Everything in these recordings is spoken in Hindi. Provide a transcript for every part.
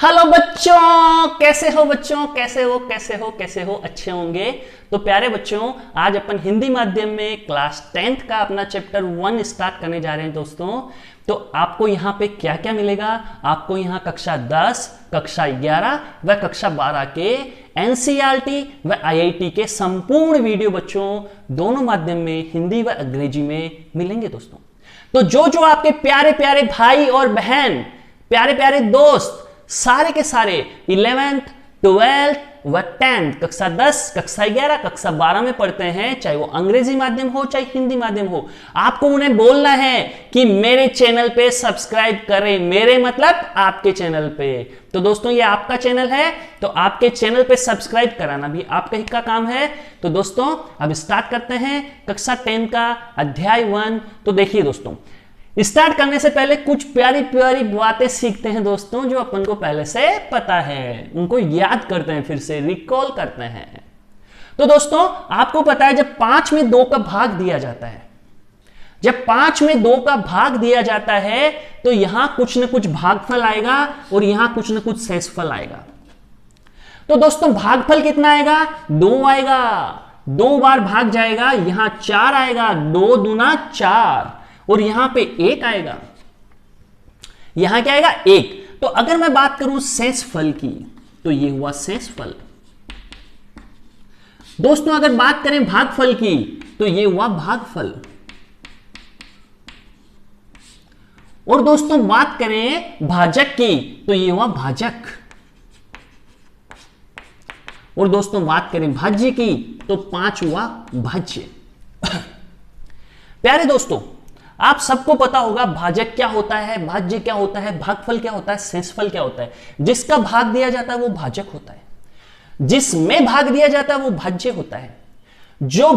हेलो बच्चों, कैसे हो बच्चों? कैसे हो? अच्छे होंगे। तो प्यारे बच्चों, आज अपन हिंदी माध्यम में क्लास 10th का अपना चैप्टर 1 स्टार्ट करने जा रहे हैं दोस्तों। तो आपको यहाँ पे क्या क्या मिलेगा? आपको यहाँ कक्षा 10, कक्षा 11 व कक्षा 12 के एनसीईआरटी व आईआईटी के संपूर्ण वीडियो बच्चों दोनों माध्यम में हिंदी व अंग्रेजी में मिलेंगे दोस्तों। तो जो आपके प्यारे प्यारे भाई और बहन, प्यारे प्यारे दोस्त, सारे के सारे 11th, 12th व 10th, कक्षा 10, कक्षा 11, कक्षा 12 में पढ़ते हैं, चाहे वो अंग्रेजी माध्यम हो चाहे हिंदी माध्यम हो, आपको उन्हें बोलना है कि मेरे चैनल पे सब्सक्राइब करें। मेरे मतलब आपके चैनल पे। तो दोस्तों ये आपका चैनल है, तो आपके चैनल पे सब्सक्राइब कराना भी आपका ही का काम है। तो दोस्तों अब स्टार्ट करते हैं कक्षा 10 का अध्याय 1। तो देखिए दोस्तों, स्टार्ट करने से पहले कुछ प्यारी प्यारी बातें सीखते हैं दोस्तों, जो अपन को पहले से पता है, उनको याद करते हैं, फिर से रिकॉल करते हैं। तो दोस्तों आपको पता है, जब 5 में 2 का भाग दिया जाता है, जब 5 में 2 का भाग दिया जाता है तो यहां कुछ न कुछ भागफल आएगा और यहां कुछ न कुछ शेषफल आएगा। तो दोस्तों भागफल कितना आएगा? 2 आएगा। 2 बार भाग जाएगा, यहां 4 आएगा, 2 दूना 4, और यहां पे 1 आएगा। यहां क्या आएगा? 1। तो अगर मैं बात करूं शेषफल की, तो ये हुआ शेषफल। दोस्तों अगर बात करें भागफल की, तो ये हुआ भागफल। और दोस्तों बात करें भाजक की, तो ये हुआ भाजक। और दोस्तों बात करें भाज्य की, तो 5 हुआ भाज्य। प्यारे दोस्तों, आप सबको पता होगा भाजक क्या होता है, भाज्य क्या होता है, भागफल क्या होता है, शेषफल क्या होता है। जिसका भाग दिया जाता है वो भाजक होता है, जिसमें भाग दिया जाता है वो भाज्य होता है, जो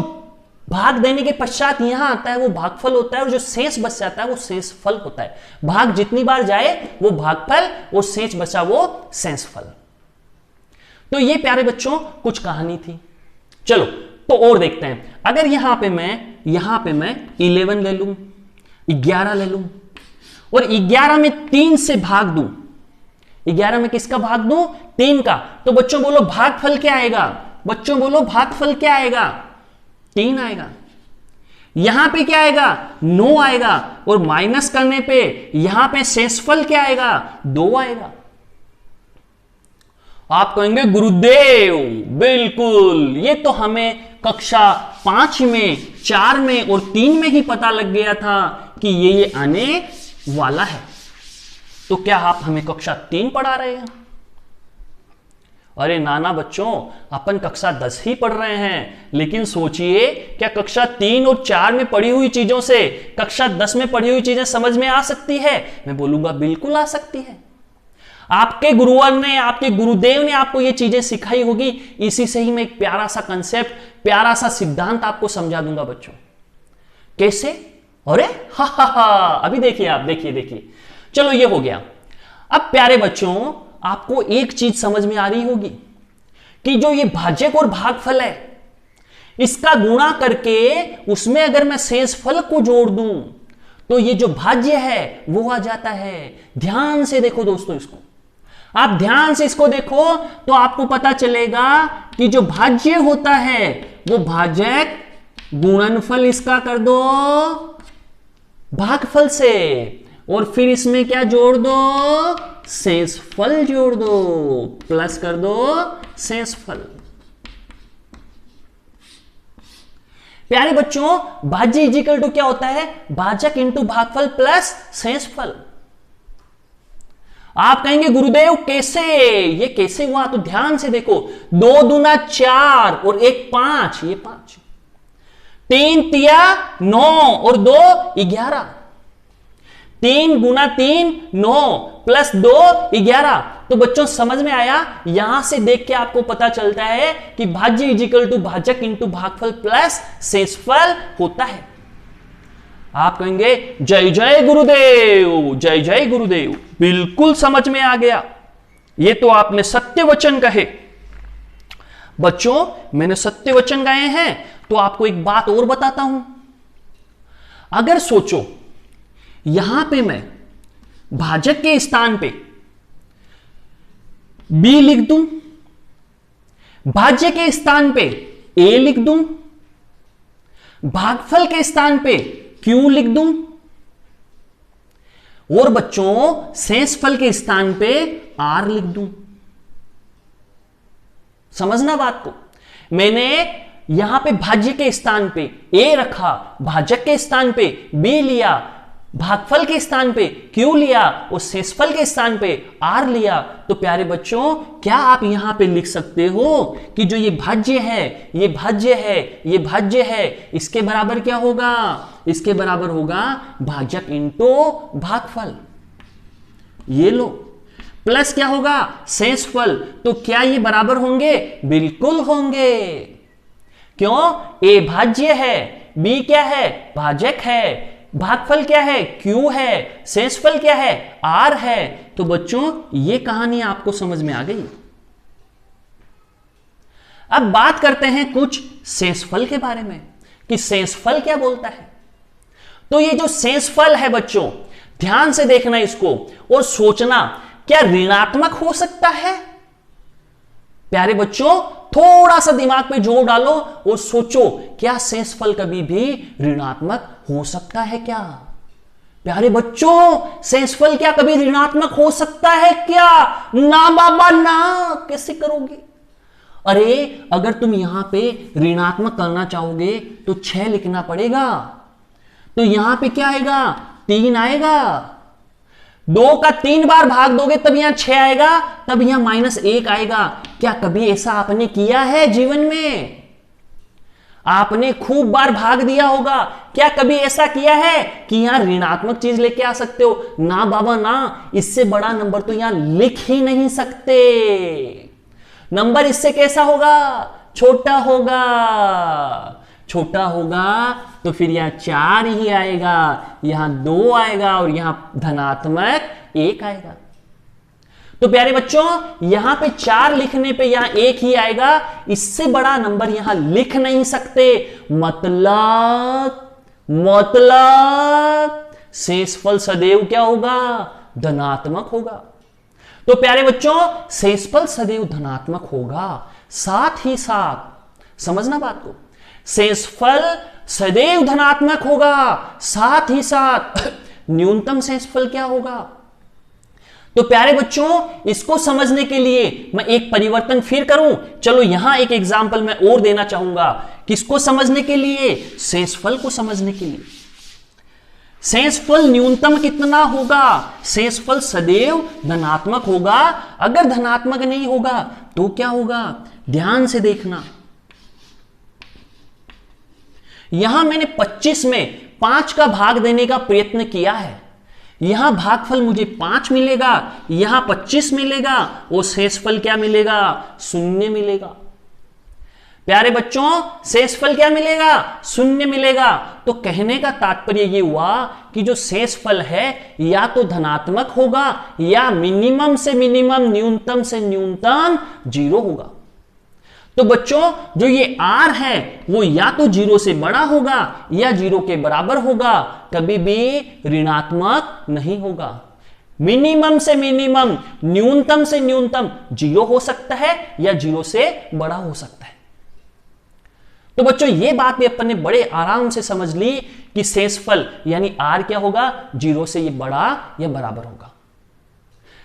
भाग देने के पश्चात यहां आता है वो भागफल होता है, और जो शेष बच जाता है वो शेषफल होता है। भाग जितनी बार जाए वो भागफल, और शेष बचा वो शेषफल। तो ये प्यारे बच्चों कुछ कहानी थी। चलो तो और देखते हैं। अगर यहां पे मैं 11 ले लूं, 11 ले लूं, और 11 में 3 से भाग दूं, 11 में किसका भाग दूं? 3 का। तो बच्चों बोलो भागफल क्या आएगा? बच्चों बोलो भागफल क्या आएगा? 3 आएगा। यहां पे क्या आएगा? 9 आएगा। और माइनस करने पे यहां पे शेषफल क्या आएगा? 2 आएगा। आप कहेंगे गुरुदेव बिल्कुल, ये तो हमें कक्षा 5 में, 4 में और 3 में ही पता लग गया था कि ये आने वाला है। तो क्या आप हमें कक्षा 3 पढ़ा रहे हैं? अरे नाना बच्चों, अपन कक्षा 10 ही पढ़ रहे हैं। लेकिन सोचिए, क्या कक्षा 3 और 4 में पढ़ी हुई चीजों से कक्षा 10 में पढ़ी हुई चीजें समझ में आ सकती है? मैं बोलूंगा बिल्कुल आ सकती है। आपके गुरुवर ने, आपके गुरुदेव ने आपको ये चीजें सिखाई होगी। इसी से ही मैं एक प्यारा सा कंसेप्ट, प्यारा सा सिद्धांत आपको समझा दूंगा बच्चों। कैसे? अरे हा, अभी देखिए, आप देखिए। चलो ये हो गया। अब प्यारे बच्चों आपको एक चीज समझ में आ रही होगी कि जो ये भाजक और भागफल है, इसका गुणा करके उसमें अगर मैं शेषफल को जोड़ दूं तो ये जो भाज्य है वो आ जाता है। ध्यान से देखो दोस्तों, इसको आप ध्यान से इसको देखो तो आपको पता चलेगा कि जो भाज्य होता है वो भाजक गुणनफल इसका कर दो भागफल से, और फिर इसमें क्या जोड़ दो? शेषफल जोड़ दो, प्लस कर दो शेषफल। प्यारे बच्चों भाज्य इजिकल टू क्या होता है? भाजक इंटू भागफल प्लस शेषफल। आप कहेंगे गुरुदेव कैसे? ये कैसे हुआ? तो ध्यान से देखो, 2 दूना 4 और 1 5, ये 5, 3 तिया 9 और 2 11, 3 गुना 3 9 प्लस 2 11। तो बच्चों समझ में आया? यहां से देख के आपको पता चलता है कि भाज्य इजिकल टू भाजक इंटू भागफल प्लस शेषफल होता है। आप कहेंगे जय जय गुरुदेव, जय जय गुरुदेव, बिल्कुल समझ में आ गया। ये तो आपने सत्य वचन कहे। बच्चों मैंने सत्य वचन गाए हैं, तो आपको एक बात और बताता हूं। अगर सोचो यहां पे मैं भाजक के स्थान पे बी लिख दूं, भाज्य के स्थान पे ए लिख दूं, भागफल के स्थान पे क्यू लिख दूं, और बच्चों शेषफल के स्थान पे आर लिख दूं। समझना बात को, मैंने यहां पे भाज्य के स्थान पे ए रखा, भाजक के स्थान पे बी लिया, भागफल के स्थान पे क्यू लिया और शेषफल के स्थान पे आर लिया। तो प्यारे बच्चों, क्या आप यहां पे लिख सकते हो कि जो ये भाज्य है, ये भाज्य है, ये भाज्य है, इसके बराबर क्या होगा? इसके बराबर होगा भाजक इंटू भागफल। ये लो, प्लस क्या होगा? शेषफल। तो क्या ये बराबर होंगे? बिल्कुल होंगे। क्यों? ए भाज्य है, बी क्या है? भाजक है, भागफल क्या है? क्यू है, शेषफल क्या है? आर है। तो बच्चों ये कहानी आपको समझ में आ गई। अब बात करते हैं कुछ शेषफल के बारे में कि शेषफल क्या बोलता है। तो ये जो शेषफल है बच्चों, ध्यान से देखना इसको और सोचना, क्या ऋणात्मक हो सकता है? प्यारे बच्चों थोड़ा सा दिमाग पे जोर डालो और सोचो, क्या शेषफल कभी भी ऋणात्मक हो सकता है क्या? प्यारे बच्चों शेषफल क्या कभी ऋणात्मक हो सकता है क्या? ना बाबा ना, कैसे करोगे? अरे अगर तुम यहां पे ऋणात्मक करना चाहोगे तो 6 लिखना पड़ेगा। तो यहां पे क्या आएगा? 3 आएगा। 2 का 3 बार भाग दोगे तब यहां 6 आएगा, तब यहां -1 आएगा। क्या कभी ऐसा आपने किया है जीवन में? आपने खूब बार भाग दिया होगा। क्या कभी ऐसा किया है कि यहां ऋणात्मक चीज लेके आ सकते हो? ना बाबा ना, इससे बड़ा नंबर तो यहां लिख ही नहीं सकते। नंबर इससे कैसा होगा? छोटा होगा। छोटा होगा तो फिर यहां 4 ही आएगा, यहां 2 आएगा और यहां धनात्मक 1 आएगा। तो प्यारे बच्चों यहां पे 4 लिखने पे यहां 1 ही आएगा, इससे बड़ा नंबर यहां लिख नहीं सकते। मतलब शेषफल सदैव क्या होगा? धनात्मक होगा। तो प्यारे बच्चों शेषफल सदैव धनात्मक होगा। साथ ही साथ समझना बात को, शेषफल सदैव धनात्मक होगा, साथ ही साथ न्यूनतम शेषफल क्या होगा? तो प्यारे बच्चों इसको समझने के लिए मैं एक परिवर्तन फिर करूं। चलो यहां एक एग्जांपल मैं और देना चाहूंगा। किसको समझने के लिए? शेषफल को समझने के लिए। शेषफल न्यूनतम कितना होगा? शेषफल सदैव धनात्मक होगा। अगर धनात्मक नहीं होगा तो क्या होगा? ध्यान से देखना, यहां मैंने 25 में 5 का भाग देने का प्रयत्न किया है। यहां भागफल मुझे 5 मिलेगा, यहां 25 मिलेगा और शेषफल क्या मिलेगा? 0 मिलेगा। प्यारे बच्चों शेषफल क्या मिलेगा? 0 मिलेगा। तो कहने का तात्पर्य यह हुआ कि जो शेषफल है या तो धनात्मक होगा या मिनिमम से मिनिमम, न्यूनतम से न्यूनतम 0 होगा। तो बच्चों जो ये r है वो या तो 0 से बड़ा होगा या 0 के बराबर होगा, कभी भी ऋणात्मक नहीं होगा। मिनिमम से मिनिमम, न्यूनतम से न्यूनतम 0 हो सकता है या 0 से बड़ा हो सकता है। तो बच्चों ये बात भी अपन ने बड़े आराम से समझ ली कि शेषफल यानी r क्या होगा? 0 से ये बड़ा या बराबर होगा।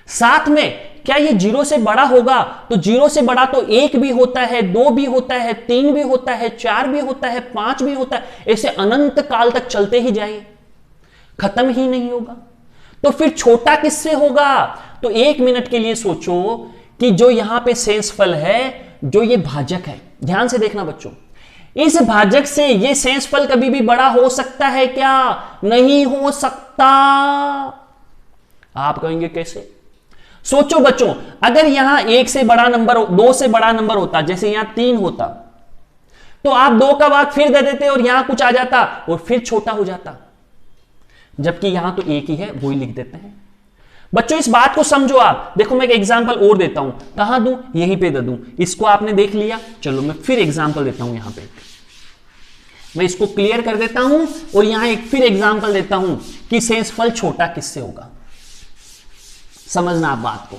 साथ में क्या ये 0 से बड़ा होगा? तो 0 से बड़ा तो 1 भी होता है, 2 भी होता है, 3 भी होता है, 4 भी होता है, 5 भी होता है, ऐसे अनंत काल तक चलते ही जाए, खत्म ही नहीं होगा। तो फिर छोटा किससे होगा? तो 1 मिनट के लिए सोचो कि जो यहां पे शेषफल है, जो ये भाजक है, ध्यान से देखना बच्चों, इस भाजक से ये शेषफल कभी भी बड़ा हो सकता है क्या? नहीं हो सकता। आप कहेंगे कैसे? सोचो बच्चों, अगर यहां 1 से बड़ा नंबर, 2 से बड़ा नंबर होता, जैसे यहां 3 होता, तो आप 2 का भाग फिर दे देते और यहां कुछ आ जाता और फिर छोटा हो जाता, जबकि यहां तो 1 ही है, वो ही लिख देते हैं। बच्चों इस बात को समझो आप। देखो मैं एक एग्जांपल और देता हूं, कहां दूं? यहीं पे दे दूं। इसको आपने देख लिया, चलो मैं फिर एग्जांपल देता हूं। यहां पे मैं इसको क्लियर कर देता हूं और यहां एक फिर एग्जांपल देता हूं कि शेषफल छोटा किससे होगा। समझना आप बात को।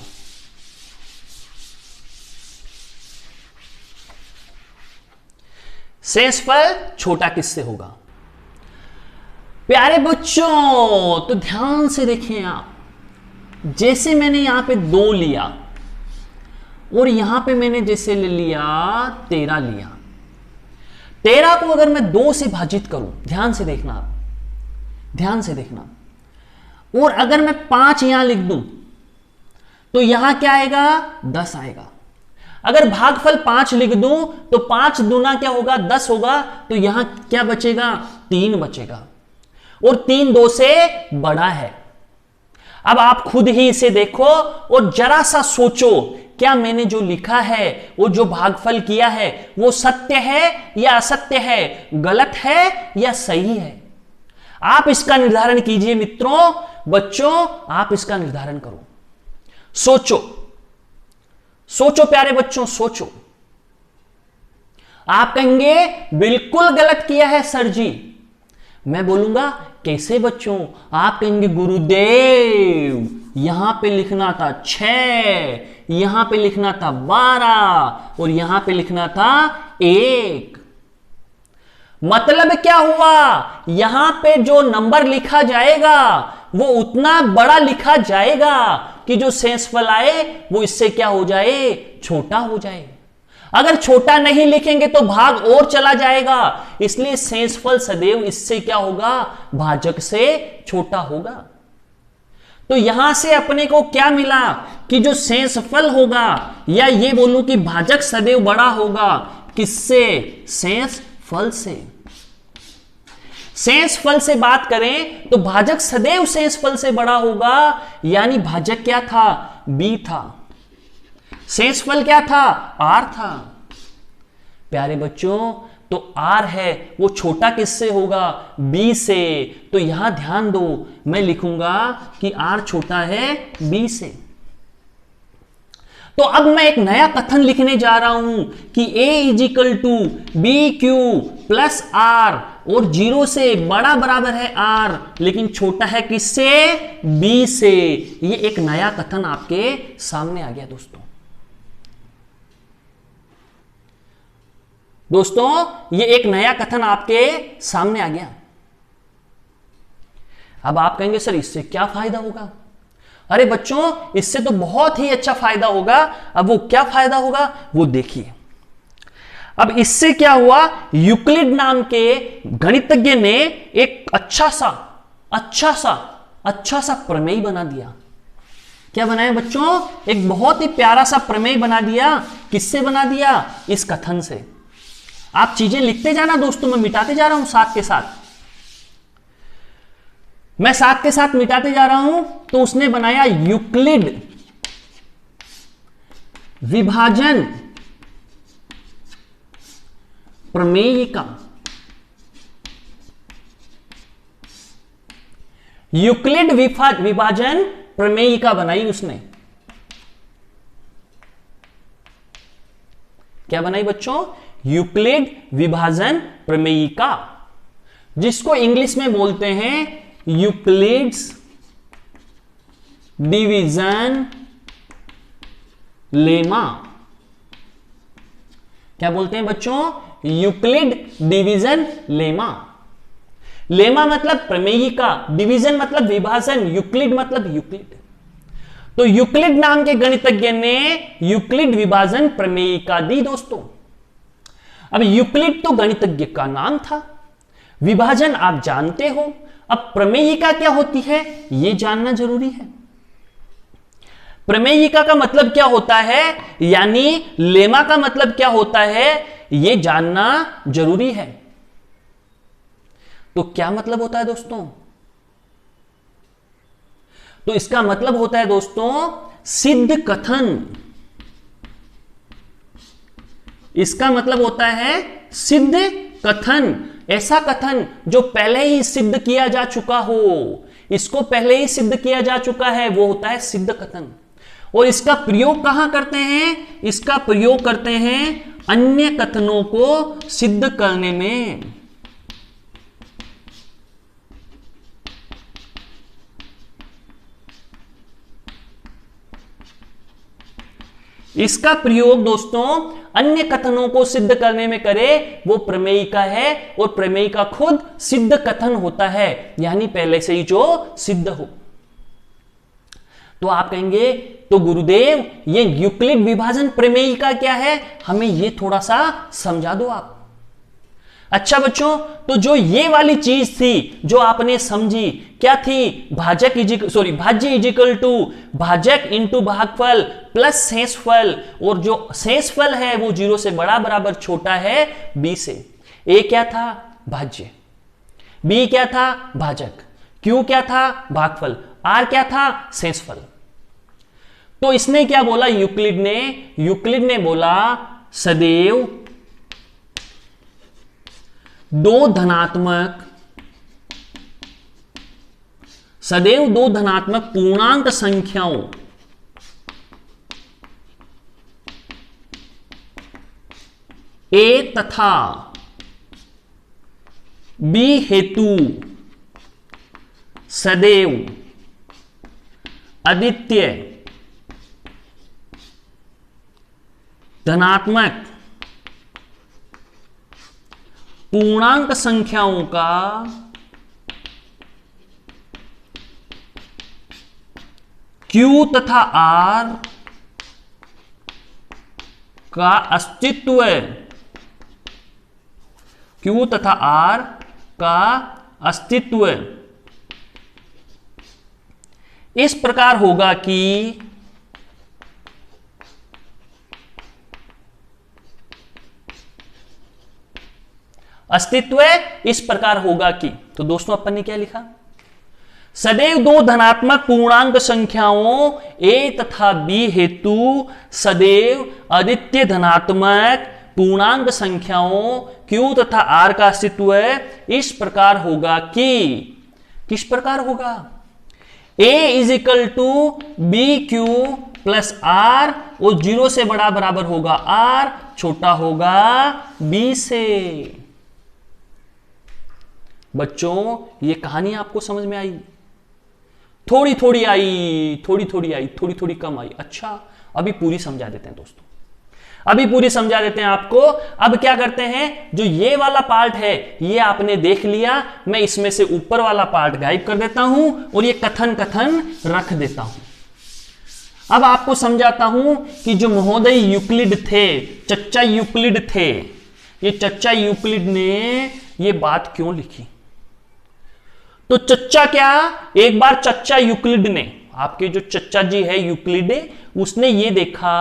शेषफल छोटा किससे होगा? प्यारे बच्चों तो ध्यान से देखें आप, जैसे मैंने यहां पे 2 लिया और यहां पे मैंने जैसे ले लिया 13 लिया, 13 को अगर मैं 2 से भाजित करूं, ध्यान से देखना आप, ध्यान से देखना, और अगर मैं 5 यहां लिख दूं तो यहां क्या आएगा? 10 आएगा। अगर भागफल 5 लिख दूं तो 5 दूना क्या होगा? 10 होगा। तो यहां क्या बचेगा? 3 बचेगा, और 3 2 से बड़ा है। अब आप खुद ही इसे देखो और जरा सा सोचो, क्या मैंने जो लिखा है, वो जो भागफल किया है, वो सत्य है या असत्य है, गलत है या सही है? आप इसका निर्धारण कीजिए मित्रों, बच्चों आप इसका निर्धारण करो। सोचो, सोचो प्यारे बच्चों, सोचो। आप कहेंगे बिल्कुल गलत किया है सर जी। मैं बोलूंगा कैसे बच्चों? आप कहेंगे गुरुदेव यहां पे लिखना था 6, यहां पे लिखना था 12 और यहां पे लिखना था 1। मतलब क्या हुआ? यहां पे जो नंबर लिखा जाएगा वो उतना बड़ा लिखा जाएगा कि जो शेषफल आए वो इससे क्या हो जाए? छोटा हो जाए। अगर छोटा नहीं लिखेंगे तो भाग और चला जाएगा, इसलिए शेषफल सदैव इससे क्या होगा? भाजक से छोटा होगा। तो यहां से अपने को क्या मिला कि जो शेषफल होगा, या ये बोलूं कि भाजक सदैव बड़ा होगा, किससे? शेषफल से। शेषफल से बात करें तो भाजक सदैव शेषफल से बड़ा होगा, यानी भाजक क्या था? b था। शेषफल क्या था? r था। प्यारे बच्चों तो r है वो छोटा किससे होगा? b से। तो यहां ध्यान दो, मैं लिखूंगा कि r छोटा है b से। तो अब मैं एक नया कथन लिखने जा रहा हूं कि a is equal to B Q plus R, और 0 से बड़ा बराबर है r, लेकिन छोटा है किससे? b से। ये एक नया कथन आपके सामने आ गया दोस्तों। दोस्तों ये एक नया कथन आपके सामने आ गया। अब आप कहेंगे सर इससे क्या फायदा होगा? अरे बच्चों इससे तो बहुत ही अच्छा फायदा होगा। अब वो क्या फायदा होगा वो देखिए। अब इससे क्या हुआ? यूक्लिड नाम के गणितज्ञ ने एक अच्छा सा प्रमेय बना दिया। क्या बनाया बच्चों? एक बहुत ही प्यारा सा प्रमेय बना दिया। किससे बना दिया? इस कथन से। आप चीजें लिखते जाना दोस्तों, मैं मिटाते जा रहा हूं साथ के साथ, मैं साथ के साथ मिटाते जा रहा हूं। तो उसने बनाया यूक्लिड विभाजन प्रमेयिका। यूक्लिड विभाजन प्रमेयिका बनाई उसने। क्या बनाई बच्चों? यूक्लिड विभाजन प्रमेयिका, जिसको इंग्लिश में बोलते हैं यूक्लिड्स डिवीजन लेमा। क्या बोलते हैं बच्चों? Euclid division lemma. लेमा मतलब प्रमेयिका, डिवीजन मतलब विभाजन, यूक्लिड मतलब यूक्लिड। तो यूक्लिड नाम के गणितज्ञ ने यूक्लिड विभाजन प्रमेयिका दी दोस्तों। अब यूक्लिड तो गणितज्ञ का नाम था, विभाजन आप जानते हो, अब प्रमेयिका क्या होती है यह जानना जरूरी है। प्रमेयिका का मतलब क्या होता है, यानी लेमा का मतलब क्या होता है, यह जानना जरूरी है। तो क्या मतलब होता है दोस्तों? तो इसका मतलब होता है दोस्तों सिद्ध कथन। इसका मतलब होता है सिद्ध कथन, ऐसा कथन जो पहले ही सिद्ध किया जा चुका हो, इसको पहले ही सिद्ध किया जा चुका है, वो होता है सिद्ध कथन। और इसका प्रयोग कहां करते हैं? इसका प्रयोग करते हैं अन्य कथनों को सिद्ध करने में। इसका प्रयोग दोस्तों अन्य कथनों को सिद्ध करने में करे वो प्रमेयिका है, और प्रमेयिका खुद सिद्ध कथन होता है, यानी पहले से ही जो सिद्ध हो। तो आप कहेंगे तो गुरुदेव ये यूक्लिड विभाजन प्रमेयिका क्या है, हमें ये थोड़ा सा समझा दो आप। अच्छा बच्चों, तो जो ये वाली चीज थी जो आपने समझी क्या थी, भाज्य इजिकल टू भाजक इंटू भागफल प्लस शेषफल, और जो शेषफल है वो 0 से बड़ा बराबर छोटा है b से। a क्या था, भाज्य, b क्या था, भाजक, q क्या था, भागफल, r क्या था, शेषफल। तो इसने क्या बोला, यूक्लिड ने बोला सदैव दो धनात्मक पूर्णांक संख्याओं a तथा b हेतु सदैव अद्वितीय धनात्मक पूर्णांक संख्याओं का Q तथा R का अस्तित्व, Q तथा R का अस्तित्व इस प्रकार होगा कि अस्तित्व इस प्रकार होगा कि, तो दोस्तों अपन ने क्या लिखा, सदैव दो धनात्मक पूर्णांक संख्याओं a तथा b हेतु सदैव अद्वितीय धनात्मक पूर्णांक संख्याओं q तथा r का अस्तित्व इस प्रकार होगा कि, किस प्रकार होगा, a is equal to B Q plus r, और 0 से बड़ा बराबर होगा r, छोटा होगा b से। बच्चों ये कहानी आपको समझ में आई, थोड़ी थोड़ी आई, थोड़ी थोड़ी कम आई। अच्छा अभी पूरी समझा देते हैं दोस्तों, अभी पूरी समझा देते हैं आपको। अब क्या करते हैं, जो ये वाला पार्ट है ये आपने देख लिया, मैं इसमें से ऊपर वाला पार्ट गायब कर देता हूं और ये कथन रख देता हूं। अब आपको समझाता हूं कि जो महोदय यूक्लिड थे, चच्चा यूक्लिड थे, ये चच्चा यूक्लिड ने ये बात क्यों लिखी। तो चच्चा क्या, एक बार चच्चा यूक्लिड ने, आपके जो चच्चा जी है यूक्लिड, उसने ये देखा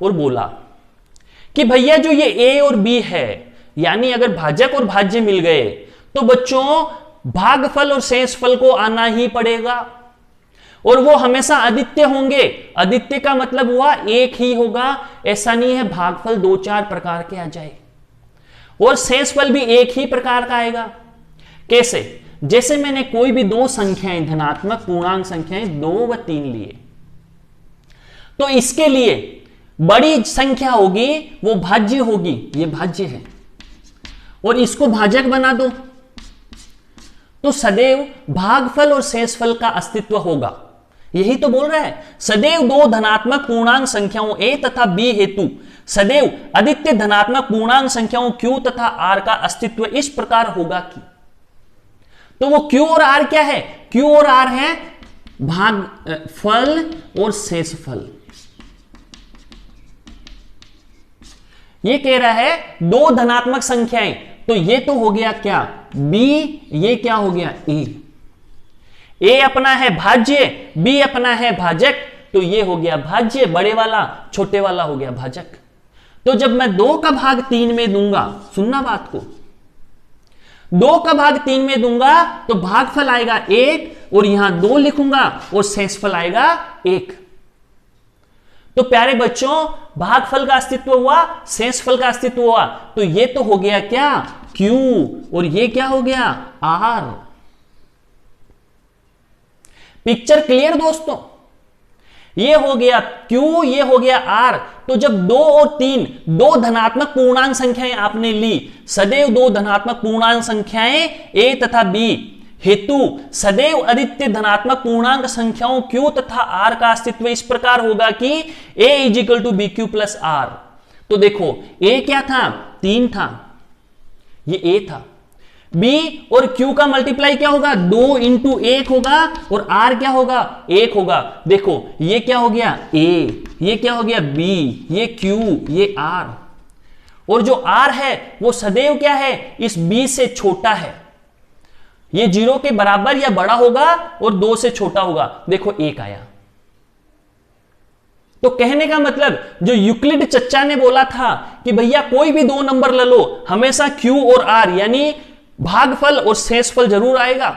और बोला कि भैया जो ये a और b है, यानी अगर भाजक और भाज्य मिल गए तो बच्चों भागफल और शेषफल को आना ही पड़ेगा, और वो हमेशा अद्वितीय होंगे। अद्वितीय का मतलब हुआ एक ही होगा, ऐसा नहीं है भागफल 2-4 प्रकार के आ जाए, और शेषफल भी एक ही प्रकार का आएगा। कैसे, जैसे मैंने कोई भी दो संख्याएं, धनात्मक पूर्णांक संख्याएं 2 व 3 लिए, तो इसके लिए बड़ी संख्या होगी वो भाज्य होगी, ये भाज्य है, और इसको भाजक बना दो तो सदैव भागफल और शेषफल का अस्तित्व होगा। यही तो बोल रहा है, सदैव दो धनात्मक पूर्णांक संख्याओं a तथा b हेतु सदैव अद्वितीय धनात्मक पूर्णांक संख्याओं q तथा r का अस्तित्व इस प्रकार होगा कि, तो वो q और r क्या है, q और r है भागफल और शेषफल। ये कह रहा है दो धनात्मक संख्याएं, तो ये तो हो गया क्या b, ये क्या हो गया a अपना है भाज्य, b अपना है भाजक, तो ये हो गया भाज्य बड़े वाला, छोटे वाला हो गया भाजक। तो जब मैं 2 का भाग 3 में दूंगा, सुनना बात को, 2 का भाग 3 में दूंगा तो भागफल आएगा 1, और यहां 2 लिखूंगा और शेषफल आएगा 1। तो प्यारे बच्चों भागफल का अस्तित्व हुआ, शेषफल का अस्तित्व हुआ, तो ये तो हो गया क्या Q, और ये क्या हो गया R। पिक्चर क्लियर दोस्तों, ये हो गया Q, ये हो गया R। तो जब 2 और 3 दो धनात्मक पूर्णांक संख्याएं आपने ली, सदैव दो धनात्मक पूर्णांक संख्याएं a तथा b हेतु सदैव अद्वितीय धनात्मक पूर्णांक संख्याओं Q तथा R का अस्तित्व इस प्रकार होगा कि A = BQ + R। तो देखो A क्या था, 3 था, ये A था। B और Q का मल्टीप्लाई क्या होगा, 2 × 1 होगा, और R क्या होगा, 1 होगा। देखो ये क्या हो गया A, ये क्या हो गया B, ये Q, ये R, और जो R है वो सदैव क्या है, इस B से छोटा है। ये 0 के बराबर या बड़ा होगा और 2 से छोटा होगा। देखो 1 आया। तो कहने का मतलब जो यूक्लिड चच्चा ने बोला था कि भैया कोई भी 2 नंबर ले लो, हमेशा Q और R यानी भागफल और शेषफल जरूर आएगा,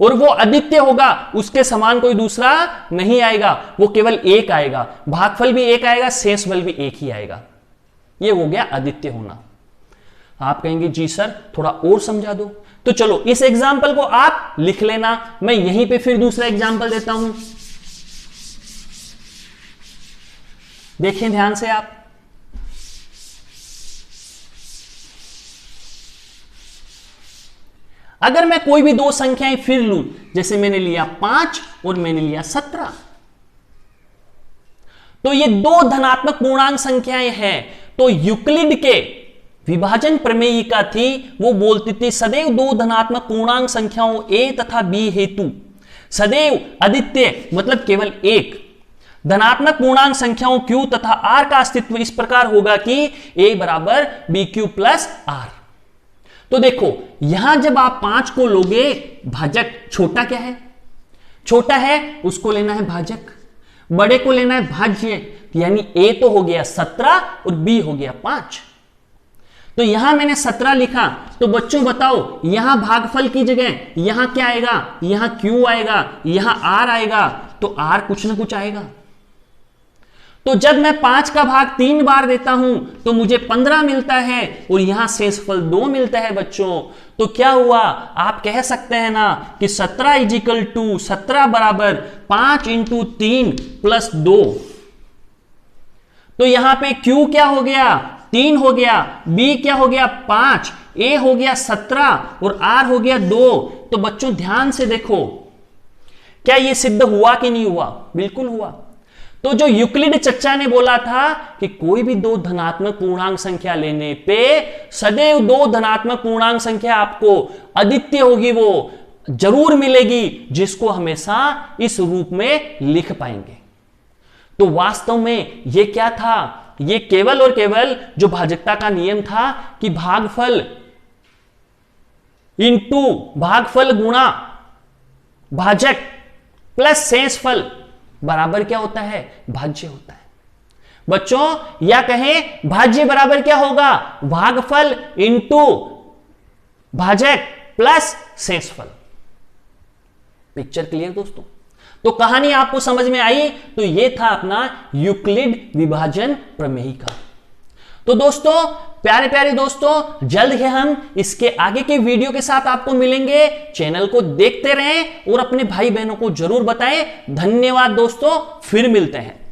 और वो अद्वितीय होगा, उसके समान कोई दूसरा नहीं आएगा, वो केवल 1 आएगा। भागफल भी 1 आएगा, शेषफल भी 1 ही आएगा। ये हो गया अद्वितीय होना। आप कहेंगे जी सर थोड़ा और समझा दो, तो चलो इस एग्जाम्पल को आप लिख लेना, मैं यहीं पे फिर दूसरा एग्जाम्पल देता हूं। देखें ध्यान से आप, अगर मैं कोई भी 2 संख्याएं फिर लूं, जैसे मैंने लिया 5 और मैंने लिया 17, तो ये 2 धनात्मक पूर्णांक संख्याएं हैं। तो यूक्लिड के विभाजन प्रमेयिका थी, वो बोलती थी सदैव 2 धनात्मक पूर्णांक संख्याओं A तथा B हेतु सदैव अद्वितीय मतलब केवल 1 धनात्मक पूर्णांक संख्याओं Q तथा R का अस्तित्व इस प्रकार होगा कि A = BQ + R। तो देखो यहां जब आप 5 को लोगे, भाजक छोटा क्या है, छोटा है उसको लेना है भाजक, बड़े को लेना है भाज्य, यानी A तो हो गया 17 और B हो गया 5। तो यहां मैंने 17 लिखा, तो बच्चों बताओ यहां भागफल की जगह यहां क्या आएगा, यहां Q आएगा, यहां R आएगा, तो R कुछ ना कुछ आएगा। तो जब मैं 5 का भाग 3 बार देता हूं तो मुझे 15 मिलता है, और यहां शेषफल 2 मिलता है बच्चों। तो क्या हुआ, आप कह सकते हैं ना कि 17 = 17 बराबर 5 × 3 + 2। तो यहां पे Q क्या हो गया, 3 हो गया, B क्या हो गया 5, A हो गया 17 और R हो गया 2। तो बच्चों ध्यान से देखो, क्या यह सिद्ध हुआ कि नहीं हुआ, बिल्कुल हुआ। तो जो यूक्लिड चच्चा ने बोला था कि कोई भी 2 धनात्मक पूर्णांक संख्या लेने पे सदैव 2 धनात्मक पूर्णांक संख्या आपको अद्वितीय होगी, वो जरूर मिलेगी, जिसको हमेशा इस रूप में लिख पाएंगे। तो वास्तव में ये क्या था, ये केवल और केवल जो भाजकता का नियम था कि भागफल इंटू भागफल गुणा भाजक प्लस शेषफल बराबर क्या होता है, भाज्य होता है। बच्चों या कहें भाज्य बराबर क्या होगा, भागफल इंटू भाजक प्लस शेषफल। पिक्चर क्लियर दोस्तों। तो कहानी आपको समझ में आई। तो यह था अपना यूक्लिड विभाजन प्रमेय का। तो दोस्तों प्यारे प्यारे दोस्तों, जल्द ही हम इसके आगे के वीडियो के साथ आपको मिलेंगे। चैनल को देखते रहें और अपने भाई बहनों को जरूर बताएं। धन्यवाद दोस्तों, फिर मिलते हैं।